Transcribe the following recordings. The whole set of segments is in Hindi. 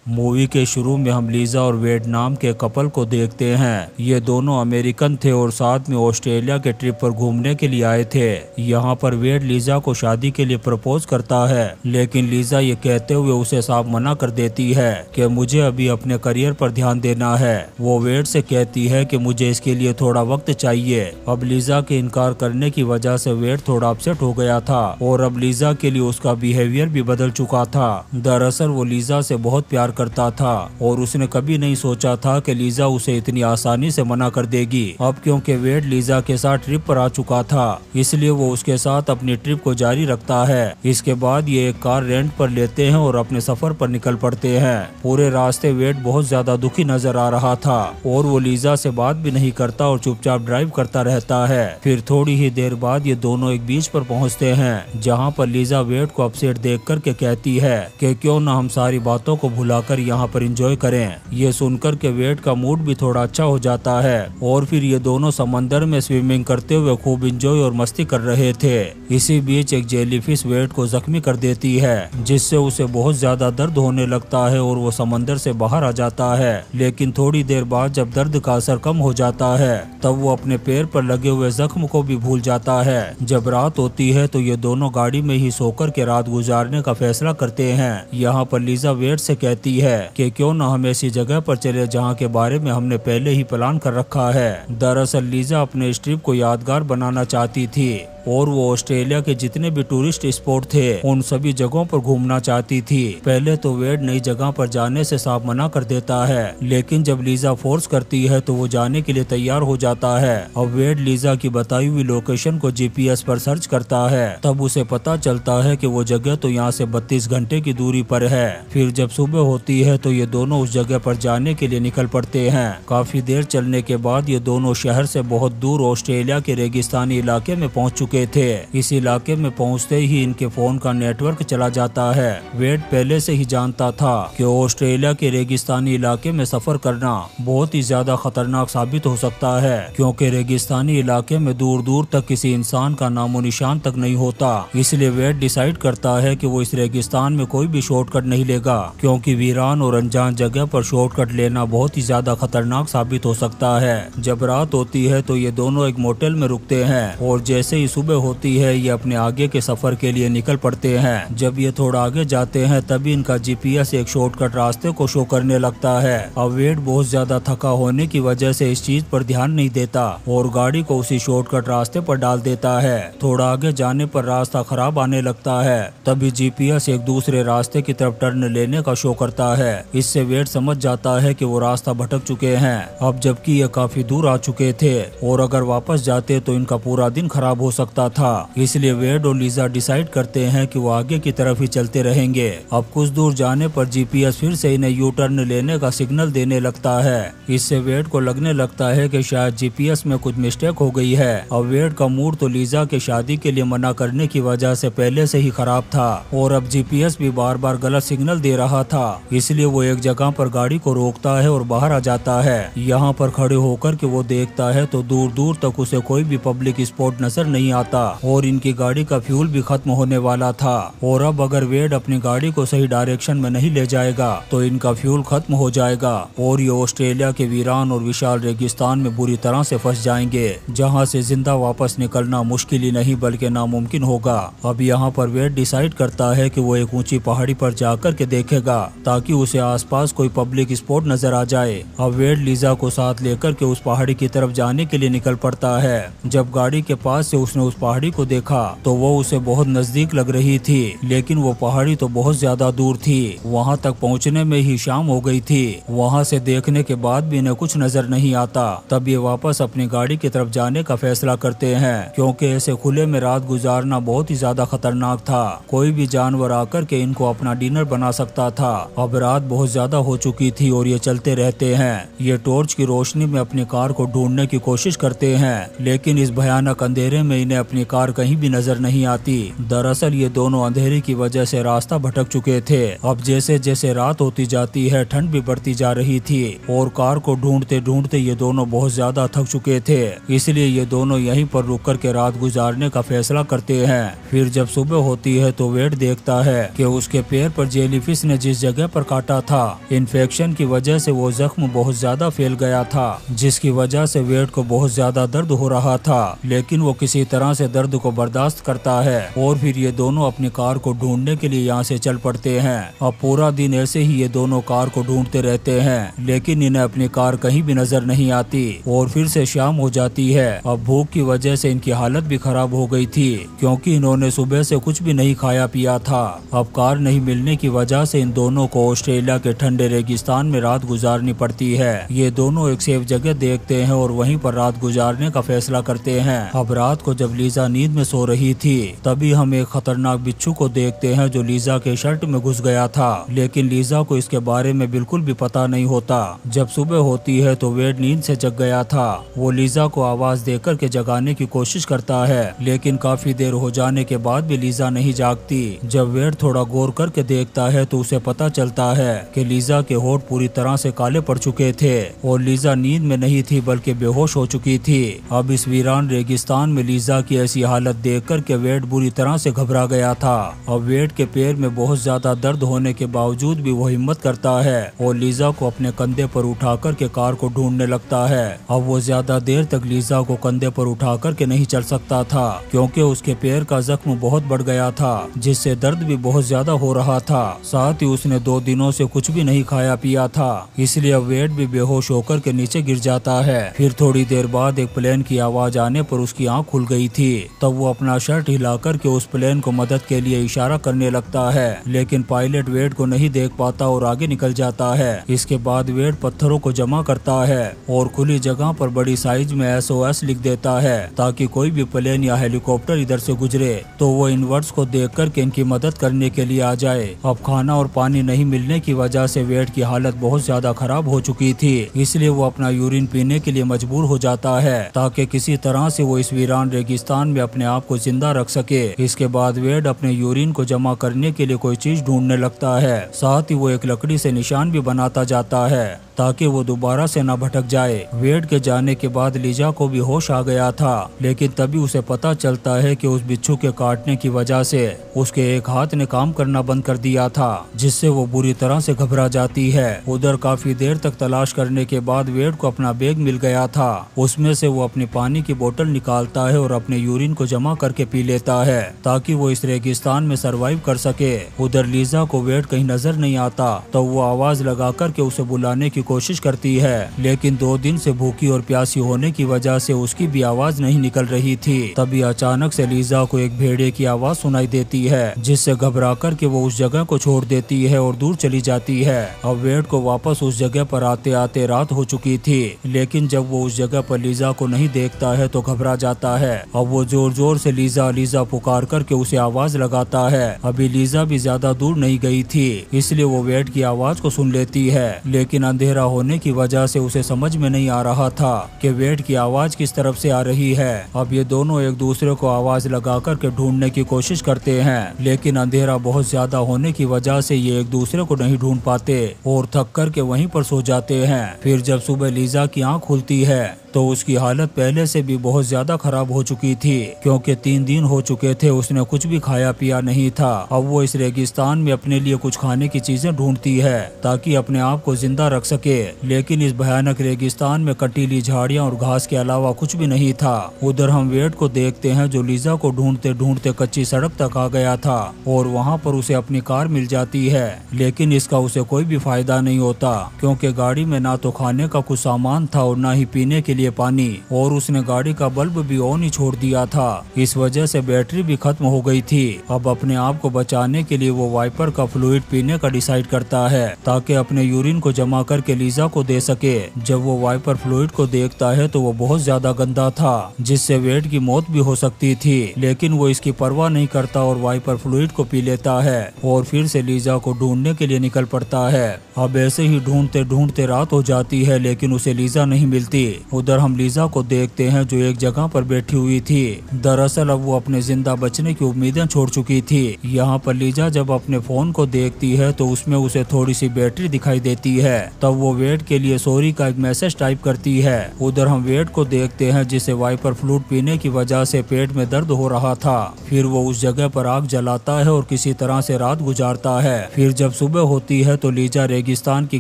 मूवी के शुरू में हम लीजा और वेड नाम के कपल को देखते हैं। ये दोनों अमेरिकन थे और साथ में ऑस्ट्रेलिया के ट्रिप पर घूमने के लिए आए थे। यहाँ पर वेड लीजा को शादी के लिए प्रपोज करता है, लेकिन लीजा ये कहते हुए उसे साफ मना कर देती है कि मुझे अभी अपने करियर पर ध्यान देना है। वो वेड से कहती है कि मुझे इसके लिए थोड़ा वक्त चाहिए। अब लीजा के इनकार करने की वजह से वेड थोड़ा अपसेट हो गया था और अब लीजा के लिए उसका बिहेवियर भी बदल चुका था। दरअसल वो लीजा से बहुत प्यार करता था और उसने कभी नहीं सोचा था कि लीजा उसे इतनी आसानी से मना कर देगी। अब क्योंकि वेड लीजा के साथ ट्रिप पर आ चुका था, इसलिए वो उसके साथ अपनी ट्रिप को जारी रखता है। इसके बाद ये एक कार रेंट पर लेते हैं और अपने सफर पर निकल पड़ते हैं। पूरे रास्ते वेड बहुत ज्यादा दुखी नजर आ रहा था और वो लीजा से बात भी नहीं करता और चुपचाप ड्राइव करता रहता है। फिर थोड़ी ही देर बाद ये दोनों एक बीच पर पहुंचते हैं, जहां पर लीजा वेड को अपसेट देख कर के कहती है कि क्यों न हम सारी बातों को भुलाकर यहाँ पर एंजॉय करें। ये सुनकर के वेड का मूड भी थोड़ा अच्छा हो जाता है और फिर ये दोनों समंदर में स्विमिंग करते हुए खूब एंजॉय और मस्ती कर रहे थे। इसी बीच एक जेलीफिश वेड को जख्मी कर देती है, जिससे उसे बहुत ज्यादा दर्द होने लगता है और वो समंदर से बाहर आ जाता है। लेकिन थोड़ी देर बाद जब दर्द का असर कम हो जाता है, तब वो अपने पैर पर लगे हुए जख्म को भी भूल जाता है। जब रात होती है तो ये दोनों गाड़ी में ही सोकर के रात गुजारने का फैसला करते हैं। यहाँ पर लीजा वेड से कहती है कि क्यों न हम ऐसी जगह पर चले जहाँ के बारे में हमने पहले ही प्लान कर रखा है। दरअसल लीजा अपने इस ट्रिप को यादगार बनाना चाहती थी और वो ऑस्ट्रेलिया के जितने भी टूरिस्ट स्पॉट थे उन सभी जगहों पर घूमना चाहती थी। पहले तो वेड नई जगह पर जाने से साफ मना कर देता है, लेकिन जब लीजा फोर्स करती है तो वो जाने के लिए तैयार हो जाता है। अब वेड लीजा की बताई हुई लोकेशन को जीपीएस पर सर्च करता है, तब उसे पता चलता है कि वो जगह तो यहाँ से 32 घंटे की दूरी पर है। फिर जब सुबह होती है तो ये दोनों उस जगह पर जाने के लिए निकल पड़ते हैं। काफी देर चलने के बाद ये दोनों शहर से बहुत दूर ऑस्ट्रेलिया के रेगिस्तानी इलाके में पहुंच चुके थे। इस इलाके में पहुंचते ही इनके फोन का नेटवर्क चला जाता है। वेड पहले से ही जानता था कि ऑस्ट्रेलिया के रेगिस्तानी इलाके में सफर करना बहुत ही ज्यादा खतरनाक साबित हो सकता है, क्योंकि रेगिस्तानी इलाके में दूर दूर तक किसी इंसान का नामो निशान तक नहीं होता। इसलिए वेड डिसाइड करता है कि वो इस रेगिस्तान में कोई भी शॉर्टकट नहीं लेगा, क्योंकि वीरान और अनजान जगह पर शॉर्टकट लेना बहुत ही ज्यादा खतरनाक साबित हो सकता है। जब रात होती है तो ये दोनों एक मोटेल में रुकते हैं और जैसे ही सुबह होती है ये अपने आगे के सफर के लिए निकल पड़ते हैं। जब ये थोड़ा आगे जाते हैं तभी इनका जीपीएस एक शॉर्टकट रास्ते को शो करने लगता है। अब वेड बहुत ज्यादा थका होने की वजह से इस चीज पर ध्यान नहीं देता और गाड़ी को उसी शॉर्टकट रास्ते पर डाल देता है। थोड़ा आगे जाने पर रास्ता खराब आने लगता है, तभी जीपीएस एक दूसरे रास्ते की तरफ टर्न लेने का शो करता है। इससे वेड समझ जाता है कि वो रास्ता भटक चुके हैं। अब जबकि ये काफी दूर आ चुके थे और अगर वापस जाते तो इनका पूरा दिन खराब हो सकता था। इसलिए वेड और लीजा डिसाइड करते हैं कि वो आगे की तरफ ही चलते रहेंगे। अब कुछ दूर जाने पर जीपीएस फिर से इन्हें यू टर्न लेने का सिग्नल देने लगता है। इससे वेड को लगने लगता है कि शायद जीपीएस में कुछ मिस्टेक हो गई है। अब वेड का मूड तो लीजा के शादी के लिए मना करने की वजह से पहले से ही खराब था और अब जीपीएस भी बार बार गलत सिग्नल दे रहा था। इसलिए वो एक जगह पर गाड़ी को रोकता है और बाहर आ जाता है। यहाँ पर खड़े होकर के वो देखता है तो दूर दूर तक उसे कोई भी पब्लिक स्पॉट नजर नहीं आता और इनकी गाड़ी का फ्यूल भी खत्म होने वाला था। और अब अगर वेड अपनी गाड़ी को सही डायरेक्शन में नहीं ले जाएगा तो इनका फ्यूल खत्म हो जाएगा और ये ऑस्ट्रेलिया के वीरान और विशाल रेगिस्तान में बुरी तरह से फंस जाएंगे, जहां से जिंदा वापस निकलना मुश्किल ही नहीं बल्कि नामुमकिन होगा। अब यहाँ पर वेड डिसाइड करता है कि वो एक ऊंची पहाड़ी पर जाकर के देखेगा ताकि उसे आसपास कोई पब्लिक स्पॉट नजर आ जाए। अब वेड लीजा को साथ लेकर के उस पहाड़ी की तरफ जाने के लिए निकल पड़ता है। जब गाड़ी के पास से उसने उस पहाड़ी को देखा तो वो उसे बहुत नजदीक लग रही थी, लेकिन वो पहाड़ी तो बहुत ज्यादा दूर थी। वहाँ तक पहुँचने में ही शाम हो गई थी। वहाँ से देखने के बाद भी इन्हें कुछ नजर नहीं आता। तब ये वापस अपनी गाड़ी की तरफ जाने का फैसला करते हैं, क्योंकि ऐसे खुले में रात गुजारना बहुत ही ज्यादा खतरनाक था। कोई भी जानवर आकर के इनको अपना डिनर बना सकता था। अब रात बहुत ज्यादा हो चुकी थी और ये चलते रहते हैं। ये टॉर्च की रोशनी में अपनी कार को ढूंढने की कोशिश करते हैं, लेकिन इस भयानक अंधेरे में इन्हें इन्हें अपनी कार कहीं भी नजर नहीं आती। दरअसल ये दोनों अंधेरे की वजह से रास्ता भटक चुके थे। अब जैसे जैसे रात होती जाती है ठंड भी बढ़ती जा रही थी और कार को ढूंढते ढूंढते ये दोनों बहुत ज्यादा थक चुके थे। इसलिए ये दोनों यहीं पर रुक कर के रात गुजारने का फैसला करते हैं। फिर जब सुबह होती है तो वेड देखता है कि उसके पैर पर जेलीफिश ने जिस जगह पर काटा था, इन्फेक्शन की वजह से वो जख्म बहुत ज्यादा फैल गया था, जिसकी वजह से वेड को बहुत ज्यादा दर्द हो रहा था। लेकिन वो किसी तरह से दर्द को बर्दाश्त करता है और फिर ये दोनों अपनी कार को ढूंढने के लिए यहाँ से चल पड़ते हैं। अब पूरा दिन ऐसे ही ये दोनों कार को ढूंढते रहते हैं, लेकिन इन्हें अपनी कार कहीं भी नजर नहीं आती और फिर से शाम हो जाती है। अब भूख की वजह से इनकी हालत भी खराब हो गई थी, क्योंकि इन्होंने सुबह से कुछ भी नहीं खाया पिया था। अब कार नहीं मिलने की वजह से इन दोनों को ऑस्ट्रेलिया के ठंडे रेगिस्तान में रात गुजारनी पड़ती है। ये दोनों एक सेफ जगह देखते हैं और वहीं पर रात गुजारने का फैसला करते हैं। अब रात को जब लीजा नींद में सो रही थी, तभी हम एक खतरनाक बिच्छू को देखते हैं जो लीजा के शर्ट में घुस गया था, लेकिन लीजा को इसके बारे में बिल्कुल भी पता नहीं होता। जब सुबह होती है तो वेड नींद से जग गया था। वो लीजा को आवाज देकर के जगाने की कोशिश करता है, लेकिन काफी देर हो जाने के बाद भी लीजा नहीं जागती। जब वेड थोड़ा गौर करके देखता है तो उसे पता चलता है कि लीजा के होठ पूरी तरह से काले पड़ चुके थे और लीजा नींद में नहीं थी बल्कि बेहोश हो चुकी थी। अब इस वीरान रेगिस्तान में लीजा की ऐसी हालत देखकर के वेड बुरी तरह से घबरा गया था। अब वेड के पैर में बहुत ज्यादा दर्द होने के बावजूद भी वो हिम्मत करता है और लीजा को अपने कंधे पर उठा कर के कार को ढूंढने लगता है। अब वो ज्यादा देर तक लीजा को कंधे पर उठा कर के नहीं चल सकता था, क्योंकि उसके पैर का जख्म बहुत बढ़ गया था, जिससे दर्द भी बहुत ज्यादा हो रहा था। साथ ही उसने 2 दिनों से कुछ भी नहीं खाया पिया था, इसलिए वेड भी बेहोश होकर के नीचे गिर जाता है। फिर थोड़ी देर बाद एक प्लेन की आवाज आने पर उसकी आंख खुल गई थी। तब वो अपना शर्ट हिला करके उस प्लेन को मदद के लिए इशारा करने लगता है, लेकिन पायलट वेड को नहीं देख पाता और आगे निकल जाता है। इसके बाद वेड पत्थरों को जमा करता है और खुली जगह पर बड़ी साइज में SOS लिख देता है, ताकि कोई भी प्लेन या हेलीकॉप्टर इधर से गुजरे तो वो इन वर्ड्स को देख करके इनकी मदद करने के लिए आ जाए। अब खाना और पानी नहीं मिलने की वजह से वेड की हालत बहुत ज्यादा खराब हो चुकी थी, इसलिए वो अपना यूरिन पीने के लिए मजबूर हो जाता है, ताकि किसी तरह से वो इस वीरान रेगिस्तान में अपने आप को जिंदा रख सके। इसके बाद वेड अपने यूरिन को जमा करने के लिए कोई चीज ढूंढने लगता है। साथ ही वो एक लकड़ी से निशान भी बनाता जाता है, ताकि वो दोबारा से न भटक जाए। वेड के जाने के बाद लीजा को भी होश आ गया था, लेकिन तभी उसे पता चलता है कि उस बिच्छू के काटने की वजह से उसके एक हाथ ने काम करना बंद कर दिया था, जिससे वो बुरी तरह से घबरा जाती है। उधर काफी देर तक तलाश करने के बाद वेड को अपना बैग मिल गया था। उसमें से वो अपनी पानी की बोतल निकालता है और अपने यूरिन को जमा करके पी लेता है, ताकि वो इस रेगिस्तान में सरवाइव कर सके। उधर लीजा को वेड कहीं नजर नहीं आता, तो वो आवाज लगा करके उसे बुलाने की कोशिश करती है, लेकिन 2 दिन से भूखी और प्यासी होने की वजह से उसकी भी आवाज नहीं निकल रही थी। तभी अचानक से लीजा को एक भेड़िए की आवाज सुनाई देती है, जिससे घबरा कर के वो उस जगह को छोड़ देती है और दूर चली जाती है। अब वेड को वापस उस जगह पर आते आते रात हो चुकी थी, लेकिन जब वो उस जगह पर लीजा को नहीं देखता है तो घबरा जाता है। अब वो जोर जोर से लीजा लीजा पुकार करके उसे आवाज लगाता है। अभी लीजा भी ज्यादा दूर नहीं गई थी, इसलिए वो वेड की आवाज को सुन लेती है, लेकिन अंधेरा होने की वजह से उसे समझ में नहीं आ रहा था कि वेड की आवाज किस तरफ से आ रही है। अब ये दोनों एक दूसरे को आवाज लगा कर के ढूंढने की कोशिश करते हैं, लेकिन अंधेरा बहुत ज्यादा होने की वजह से ये एक दूसरे को नहीं ढूंढ पाते और थक कर के वहीं पर सो जाते हैं। फिर जब सुबह लीजा की आंख खुलती है तो उसकी हालत पहले से भी बहुत ज्यादा खराब हो चुकी थी, क्योंकि 3 दिन हो चुके थे उसने कुछ भी खाया पिया नहीं था। अब वो इस रेगिस्तान में अपने लिए कुछ खाने की चीजें ढूंढती है ताकि अपने आप को जिंदा रख सके, लेकिन इस भयानक रेगिस्तान में कटीली झाड़ियां और घास के अलावा कुछ भी नहीं था। उधर हम वेड को देखते हैं जो लीजा को ढूंढते ढूंढते कच्ची सड़क तक आ गया था और वहाँ पर उसे अपनी कार मिल जाती है, लेकिन इसका उसे कोई भी फायदा नहीं होता, क्योंकि गाड़ी में ना तो खाने का कुछ सामान था और ना ही पीने के लिए पानी, और उसने गाड़ी का बल्ब भी ऑन ही छोड़ दिया था। इस वजह से बैटरी भी खत्म हो गई थी। अब अपने आप को बचाने के लिए वो वाइपर का फ्लूइड पीने का डिसाइड करता है, ताकि अपने यूरिन को जमा करके लीजा को दे सके। जब वो वाइपर फ्लूइड को देखता है तो वो बहुत ज्यादा गंदा था, जिससे वेड की मौत भी हो सकती थी, लेकिन वो इसकी परवाह नहीं करता और वाइपर फ्लूइड को पी लेता है और फिर से लीजा को ढूंढने के लिए निकल पड़ता है। अब ऐसे ही ढूंढते ढूंढते रात हो जाती है, लेकिन उसे लीजा नहीं मिलती। उधर हम लीजा को देखते हैं जो एक जगह पर बैठी हुई थी। दरअसल अब वो अपने जिंदा बचने की उम्मीदें छोड़ चुकी थी। यहाँ पर लीजा जब अपने फोन को देखती है तो उसमें उसे थोड़ी सी बैटरी दिखाई देती है। तब वो वेड के लिए सॉरी का एक मैसेज टाइप करती है। उधर हम वेड को देखते हैं जिसे वाइपर फ्लूइड पीने की वजह से पेट में दर्द हो रहा था। फिर वो उस जगह पर आग जलाता है और किसी तरह से रात गुजारता है। फिर जब सुबह होती है तो लीजा रेगिस्तान की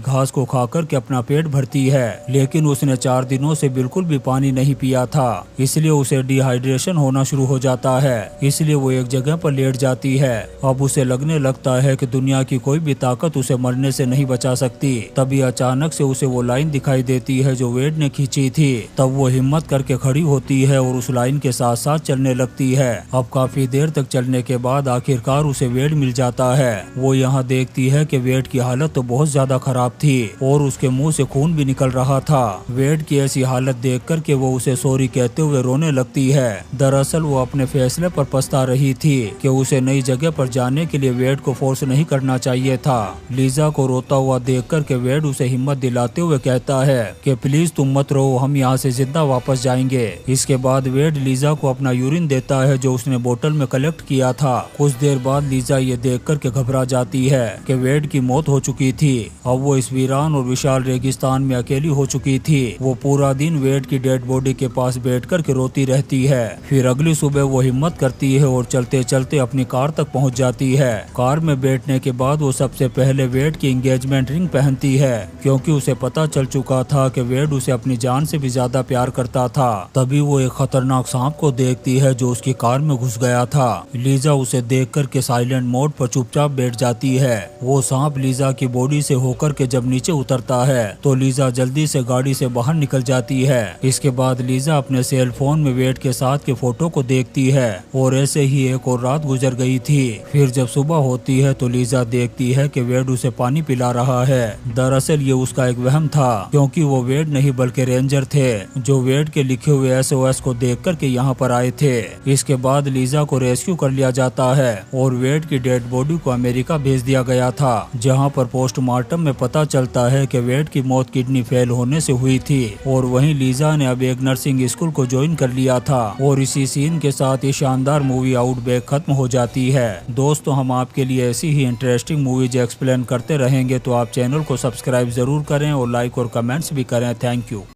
घास को खाकर के अपना पेट भरती है, लेकिन उसने 4 दिनों से बिल्कुल भी पानी नहीं पिया था, इसलिए उसे डिहाइड्रेशन होना शुरू हो जाता है। इसलिए वो एक जगह पर लेट जाती है। अब उसे लगने लगता है कि दुनिया की कोई भी ताकत उसे मरने से नहीं बचा सकती। तभी अचानक से उसे वो लाइन दिखाई देती है जो वेड ने खींची थी। तब वो हिम्मत करके खड़ी होती है और उस लाइन के साथ साथ चलने लगती है। अब काफी देर तक चलने के बाद आखिरकार उसे वेड मिल जाता है। वो यहाँ देखती है कि वेड की हालत तो बहुत ज्यादा खराब थी और उसके मुंह से खून भी निकल रहा था। वेड की ऐसी हालत देख कर के वो उसे सॉरी कहते हुए रोने लगती है। दरअसल वो अपने फैसले पर पछता रही थी कि उसे नई जगह पर जाने के लिए वेड को फोर्स नहीं करना चाहिए था। लीजा को रोता हुआ देख कर के वेड उसे हिम्मत दिलाते हुए कहता है कि प्लीज तुम मत रो, हम यहाँ से जिंदा वापस जाएंगे। इसके बाद वेड लीजा को अपना यूरिन देता है जो उसने बोतल में कलेक्ट किया था। कुछ देर बाद लीजा ये देख कर के घबरा जाती है कि वेड की मौत हो चुकी थी। अब वो इस वीरान और विशाल रेगिस्तान में अकेली हो चुकी थी। वो पूरा दिन वेड की डेड बॉडी के पास बैठ कर के रोती रहती है। फिर अगली सुबह वो हिम्मत करती है और चलते चलते अपनी कार तक पहुंच जाती है। कार में बैठने के बाद वो सबसे पहले वेड की एंगेजमेंट रिंग पहनती है, क्योंकि उसे पता चल चुका था कि वेड उसे अपनी जान से भी ज्यादा प्यार करता था। तभी वो एक खतरनाक सांप को देखती है जो उसकी कार में घुस गया था। लीजा उसे देख कर के साइलेंट मोड पर चुपचाप बैठ जाती है। वो सांप लीजा की बॉडी से होकर के जब नीचे उतरता है तो लीजा जल्दी से गाड़ी से बाहर निकल जाती है। इसके बाद लीजा अपने सेल फोन में वेड के साथ के फोटो को देखती है और ऐसे ही एक और रात गुजर गई थी। फिर जब सुबह होती है तो लीजा देखती है कि वेड उसे पानी पिला रहा है। दरअसल ये उसका एक वहम था, क्योंकि वो वेड नहीं बल्कि रेंजर थे जो वेड के लिखे हुए SOS को देख कर के यहाँ पर आए थे। इसके बाद लीजा को रेस्क्यू कर लिया जाता है और वेड की डेड बॉडी को अमेरिका भेज दिया गया था, जहाँ पर पोस्टमार्टम में पता चलता है कि वेड की मौत किडनी फेल होने से हुई थी। और वहीं लीजा ने अब एक नर्सिंग स्कूल को ज्वाइन कर लिया था। और इसी सीन के साथ ये शानदार मूवी आउटब्रेक खत्म हो जाती है। दोस्तों, हम आपके लिए ऐसी ही इंटरेस्टिंग मूवीज एक्सप्लेन करते रहेंगे, तो आप चैनल को सब्सक्राइब जरूर करें और लाइक और कमेंट्स भी करें। Thank you.